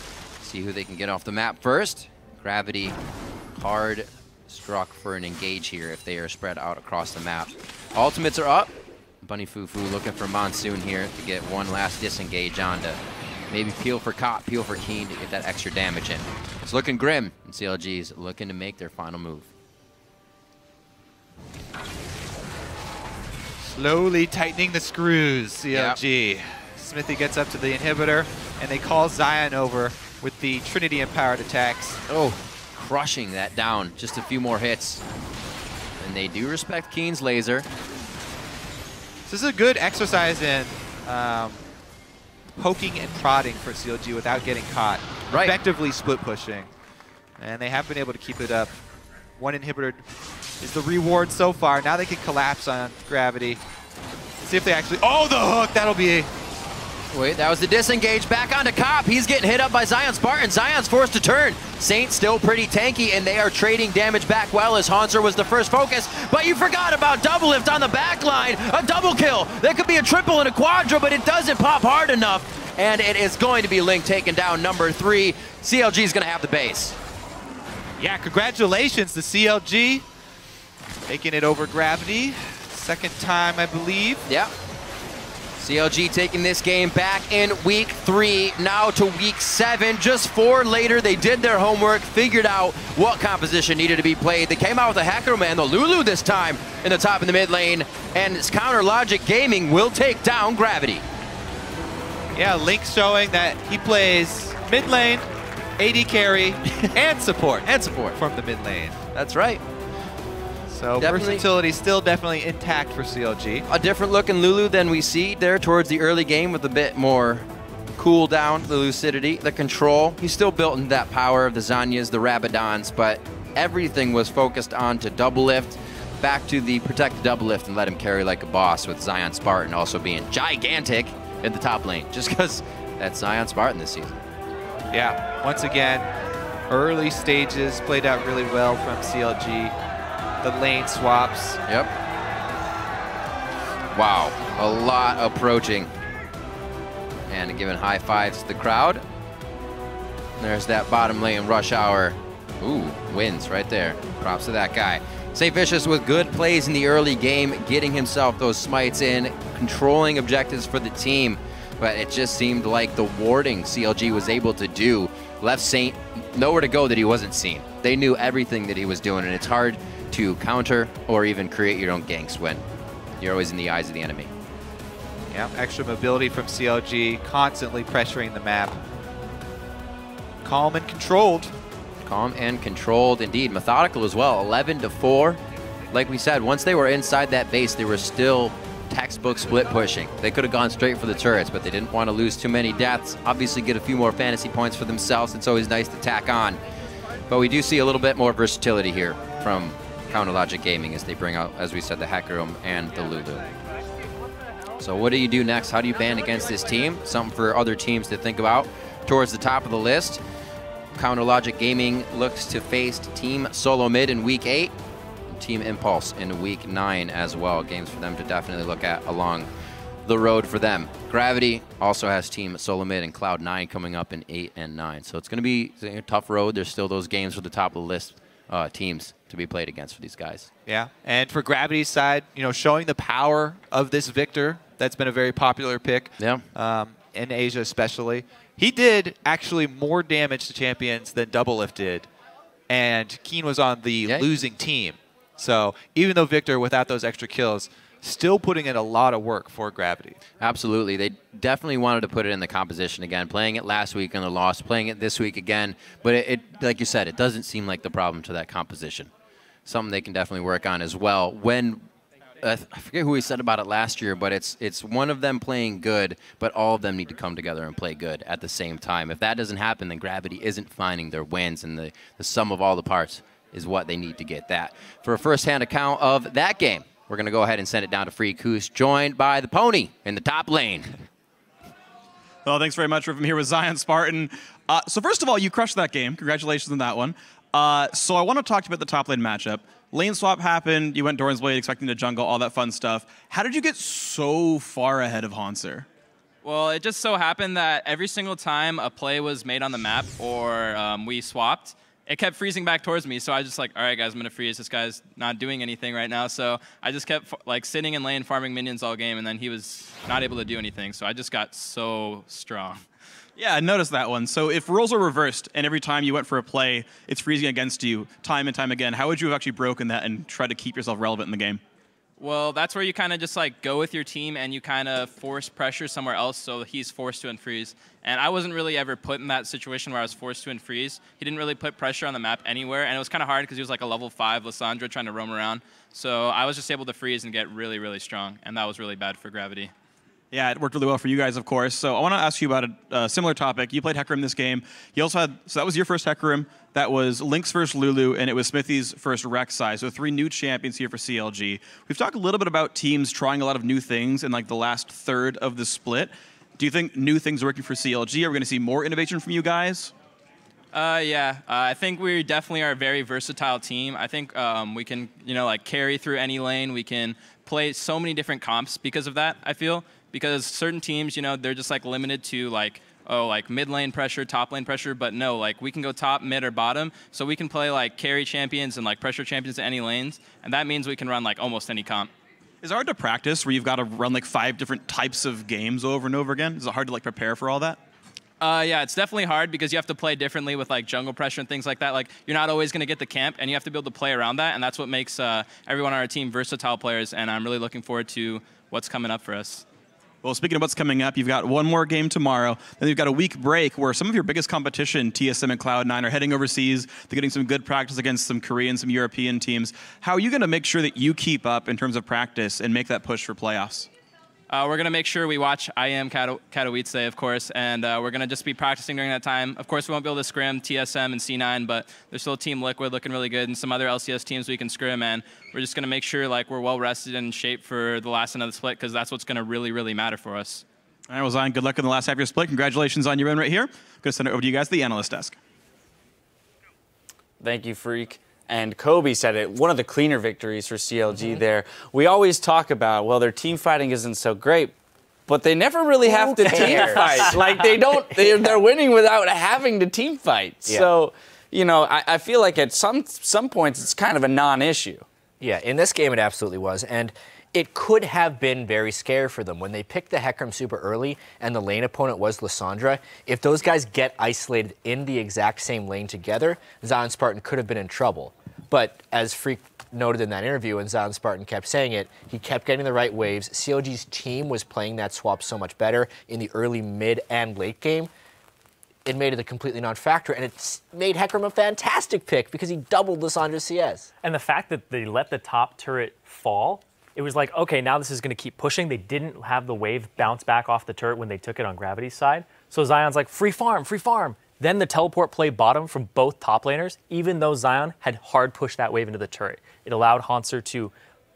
See who they can get off the map first. Gravity, hard struck for an engage here if they are spread out across the map. Ultimates are up. Bunny Fufu looking for Monsoon here to get one last disengage onto maybe peel for Cop, peel for Keen to get that extra damage in. It's looking grim, and CLG's looking to make their final move. Slowly tightening the screws, CLG. Yep. Smithy gets up to the inhibitor, and they call Zion over with the Trinity-empowered attacks. Oh, crushing that down. Just a few more hits. And they do respect Keen's laser. This is a good exercise in poking and prodding for CLG without getting caught. Right. Effectively split pushing. And they have been able to keep it up. One inhibitor is the reward so far. Now they can collapse on Gravity. See if they actually... Oh, the hook! That'll be... Wait, that was the disengage. Back onto Cop. He's getting hit up by Zion Spartan. Zion's forced to turn. Saint still pretty tanky, and they are trading damage back well as Hanser was the first focus. But you forgot about double lift on the back line. A double kill. That could be a triple and a quadra, but it doesn't pop hard enough. And it is going to be Link taking down number 3. CLG is going to have the base. Yeah, congratulations to CLG. Taking it over Gravity. Second time, I believe. Yeah. CLG taking this game back in week 3, now to week 7. Just 4 later, they did their homework, figured out what composition needed to be played. They came out with a Hacker Man, the Lulu this time, in the top and the mid lane. And it's Counter Logic Gaming will take down Gravity. Yeah, Link showing that he plays mid lane, AD carry, and support. And support. From the mid lane. That's right. So versatility still definitely intact for CLG. A different looking Lulu than we see there towards the early game with a bit more cool down, the lucidity, the control. He's still built in that power of the Zanyas, the Rabadons, but everything was focused on to double lift, back to the protect the double lift and let him carry like a boss, with Zion Spartan also being gigantic in the top lane, just because that's Zion Spartan this season. Yeah, once again, early stages played out really well from CLG. The lane swaps. Yep. Wow, a lot approaching. And giving high fives to the crowd. There's that bottom lane rush hour. Ooh, wins right there. Props to that guy. St. Vicious with good plays in the early game, getting himself those smites in, controlling objectives for the team. But it just seemed like the warding CLG was able to do left Saint nowhere to go that he wasn't seen. They knew everything that he was doing, and it's hard to counter or even create your own ganks when you're always in the eyes of the enemy. Yeah, extra mobility from CLG, constantly pressuring the map. Calm and controlled. Calm and controlled, indeed. Methodical as well, 11-4. Like we said, once they were inside that base, they were still textbook split pushing. They could have gone straight for the turrets, but they didn't want to lose too many deaths. Obviously get a few more fantasy points for themselves. It's always nice to tack on. But we do see a little bit more versatility here from Counter Logic Gaming as they bring out, as we said, the Hecarim and the Lulu. So what do you do next? How do you ban against this team? Something for other teams to think about. Towards the top of the list, Counter Logic Gaming looks to face Team Solo Mid in week 8, and Team Impulse in week 9 as well. Games for them to definitely look at along the road for them. Gravity also has Team Solo Mid and Cloud9 coming up in 8 and 9. So it's going to be a tough road. There's still those games for the top of the list teams to be played against for these guys. Yeah, and for Gravity's side, you know, showing the power of this Victor, that's been a very popular pick. Yeah. In Asia especially. He did actually more damage to champions than Double Lift did, and Keen was on the losing team. So even though Victor, without those extra kills, still putting in a lot of work for Gravity. Absolutely. They definitely wanted to put it in the composition again, playing it last week and the loss, playing it this week again. But it, like you said, it doesn't seem like the problem to that composition. Something they can definitely work on as well. When I forget who we said about it last year, but it's one of them playing good, but all of them need to come together and play good at the same time. If that doesn't happen, then Gravity isn't finding their wins, and the sum of all the parts is what they need to get that. For a first-hand account of that game, we're going to go ahead and send it down to Free Coos, joined by the Pony in the top lane. Well, thanks very much. I'm here with Zion Spartan. So first of all, you crushed that game. Congratulations on that one. So I want to talk to you about the top lane matchup. Lane swap happened. You went Doran's Blade expecting to jungle, all that fun stuff. How did you get so far ahead of Hanser? Well, it just so happened that every single time a play was made on the map or we swapped, it kept freezing back towards me. So I was just like, all right, guys, I'm going to freeze. This guy's not doing anything right now. So I just kept like sitting in lane, farming minions all game, and then he was not able to do anything. So I just got so strong. Yeah, I noticed that one. So if roles are reversed and every time you went for a play, it's freezing against you time and time again, how would you have actually broken that and try to keep yourself relevant in the game? Well, that's where you kind of just like go with your team and you kind of force pressure somewhere else so he's forced to unfreeze. And I wasn't really ever put in that situation where I was forced to unfreeze. He didn't really put pressure on the map anywhere, and it was kind of hard because he was like a level 5 Lissandra trying to roam around. So I was just able to freeze and get really, really strong, and that was really bad for Gravity. Yeah, it worked really well for you guys, of course. So I want to ask you about a similar topic. You played Hecarim this game. You also had, so that was your first Hecarim. That was Link's first Lulu, and it was Smithy's first Rek'Sai. So 3 new champions here for CLG. We've talked a little bit about teams trying a lot of new things in like the last third of the split. Do you think new things are working for CLG? Are we going to see more innovation from you guys? Yeah, I think we definitely are a very versatile team. I think we can, like carry through any lane. We can play so many different comps because of that, I feel. Because certain teams, they're just like limited to like mid lane pressure, top lane pressure, but no, like we can go top, mid, or bottom. So we can play like carry champions and like pressure champions in any lanes, and that means we can run like almost any comp. Is it hard to practice where you've got to run like 5 different types of games over and over again? Is it hard to like prepare for all that? Yeah, it's definitely hard because you have to play differently with like jungle pressure and things like that. Like you're not always going to get the camp, and you have to be able to play around that, and that's what makes everyone on our team versatile players. And I'm really looking forward to what's coming up for us. Well, speaking of what's coming up, you've got one more game tomorrow. Then you've got a week break where some of your biggest competition, TSM and Cloud9, are heading overseas. They're getting some good practice against some Korean, some European teams. How are you going to make sure that you keep up in terms of practice and make that push for playoffs? We're going to make sure we watch IM Katowice, of course, and we're going to just be practicing during that time. Of course, we won't be able to scrim TSM and C9, but there's still Team Liquid looking really good and some other LCS teams we can scrim, and we're just going to make sure like we're well rested and in shape for the last end of the split because that's what's going to really, really matter for us. All right, well, Zion, good luck in the last half of your split. Congratulations on your win right here. I'm going to send it over to you guys, the analyst desk. Thank you, Freak. And Kobe said it, one of the cleaner victories for CLG there. We always talk about, well, their team fighting isn't so great, but they never really have to team fight. Like, they're winning without having to team fight. Yeah. So, I feel like at some points it's kind of a non-issue. Yeah, in this game it absolutely was. And it could have been very scary for them. When they picked the Hecarim super early and the lane opponent was Lissandra, if those guys get isolated in the exact same lane together, Zion Spartan could have been in trouble. But as Freak noted in that interview, and Zion Spartan kept saying it, he kept getting the right waves. CLG's team was playing that swap so much better in the early, mid, and late game. It made it a completely non-factor, and it made Hecarim a fantastic pick because he doubled Lissandra's CS. And the fact that they let the top turret fall, it was like, okay, now this is going to keep pushing. They didn't have the wave bounce back off the turret when they took it on Gravity's side. So Zion's like, free farm, free farm. Then the teleport play bottom from both top laners, even though Zion had hard pushed that wave into the turret. It allowed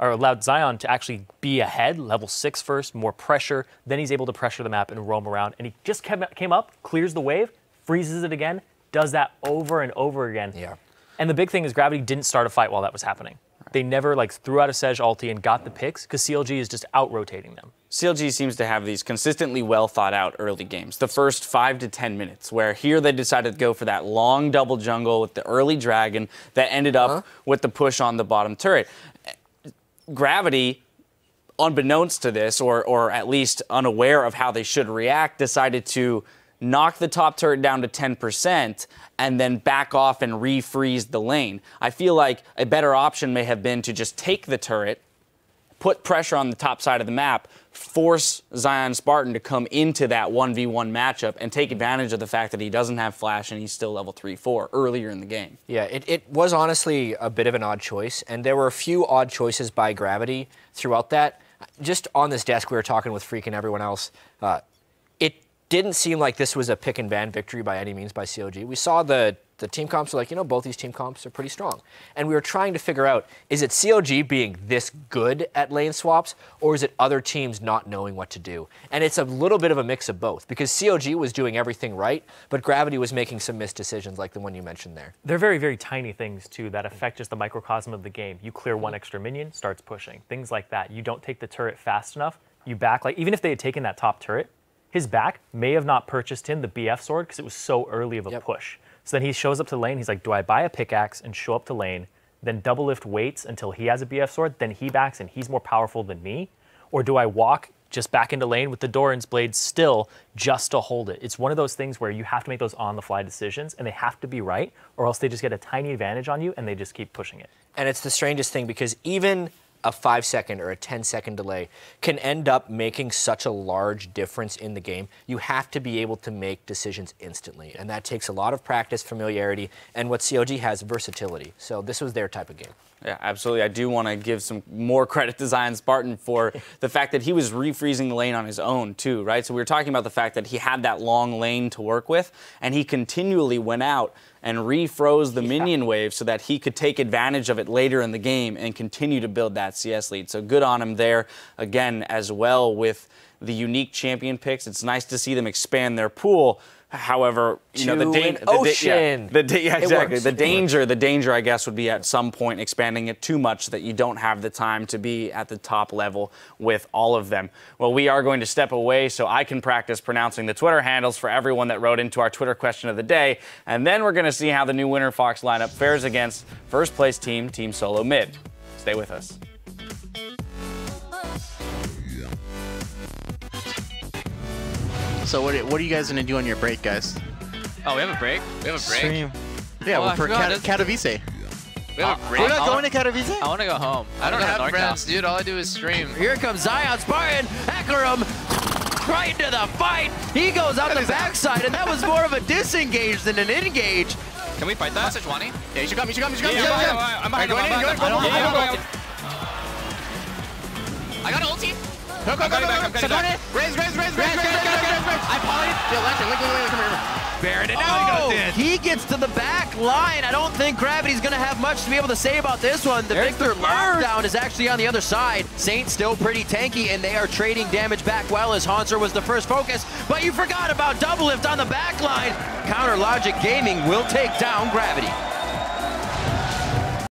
allowed Zion to actually be ahead, level 6 first, more pressure. Then he's able to pressure the map and roam around. And he just came up, clears the wave, freezes it again, does that over and over again. Yeah. And the big thing is Gravity didn't start a fight while that was happening. They never threw out a Sej ulti and got the picks because CLG is just out-rotating them. CLG seems to have these consistently well thought out early games. The first 5 to 10 minutes, where here they decided to go for that long double jungle with the early dragon that ended up with the push on the bottom turret. Gravity, unbeknownst to this, or at least unaware of how they should react, decided to knock the top turret down to 10%, and then back off and refreeze the lane. I feel like a better option may have been to just take the turret, put pressure on the top side of the map, force Zion Spartan to come into that 1v1 matchup and take advantage of the fact that he doesn't have flash and he's still level 3-4 earlier in the game. Yeah, it was honestly a bit of an odd choice, and there were a few odd choices by Gravity throughout that. Just on this desk, we were talking with Freak and everyone else. It didn't seem like this was a pick and ban victory by any means by CLG. We saw the team comps were like, both these team comps are pretty strong. And we were trying to figure out, is it CLG being this good at lane swaps, or is it other teams not knowing what to do? And it's a little bit of a mix of both, because CLG was doing everything right, but Gravity was making some missed decisions like the one you mentioned there. They're very, very tiny things, too, that affect just the microcosm of the game. You clear one extra minion, starts pushing. Things like that. You don't take the turret fast enough, you back. Even if they had taken that top turret, his back may have not purchased him the BF sword because it was so early of a push. So then he shows up to the lane, he's like, do I buy a pickaxe and show up to lane, then double lift waits until he has a BF sword, then he backs and he's more powerful than me? Or do I walk just back into lane with the Doran's blade still just to hold it. It's one of those things where you have to make those on-the-fly decisions, and they have to be right, or else they just get a tiny advantage on you, and they just keep pushing it. And it's the strangest thing because even a 5-second or a 10-second delay can end up making such a large difference in the game. You have to be able to make decisions instantly, and that takes a lot of practice, familiarity, and what CLG has, versatility. So this was their type of game. Yeah, absolutely. I do want to give some more credit to Zion Spartan for the fact that he was refreezing the lane on his own too, right? So we were talking about the fact that he had that long lane to work with, and he continually went out and refroze the minion wave so that he could take advantage of it later in the game and continue to build that CS lead. So good on him there, again, as well with the unique champion picks. It's nice to see them expand their pool. However, you know, the danger, the danger, I guess, would be at some point expanding it too much so that you don't have the time to be at the top level with all of them. Well, we are going to step away so I can practice pronouncing the Twitter handles for everyone that wrote into our Twitter question of the day, and then we're going to see how the new Winter Fox lineup fares against first place team, Team Solo Mid. Stay with us. So what are you guys gonna do on your break, guys? Oh, we have a break? We have a break? Stream. Yeah, Oh, well, I for forgot. Katowice. We have a break? We're not going to Katowice? I want to go home. I don't have NorCal. friends, dude. All I do is stream. Here comes Zion Spartan. Hecarim right into the fight. He goes out the backside, and that was more of a disengage than an engage. Can we fight that? Sejuani? Yeah, you should come. I'm behind him. I got ulti. Go. Sejuani. Raise. I polyed. Yeah, Link, come here. Baron, and now he gets to the back line. I don't think Gravity's going to have much to be able to say about this one. The Victor lockdown is actually on the other side. Saint's still pretty tanky, and they are trading damage back well as Hanser was the first focus. But you forgot about Double Lift on the back line. Counter Logic Gaming will take down Gravity.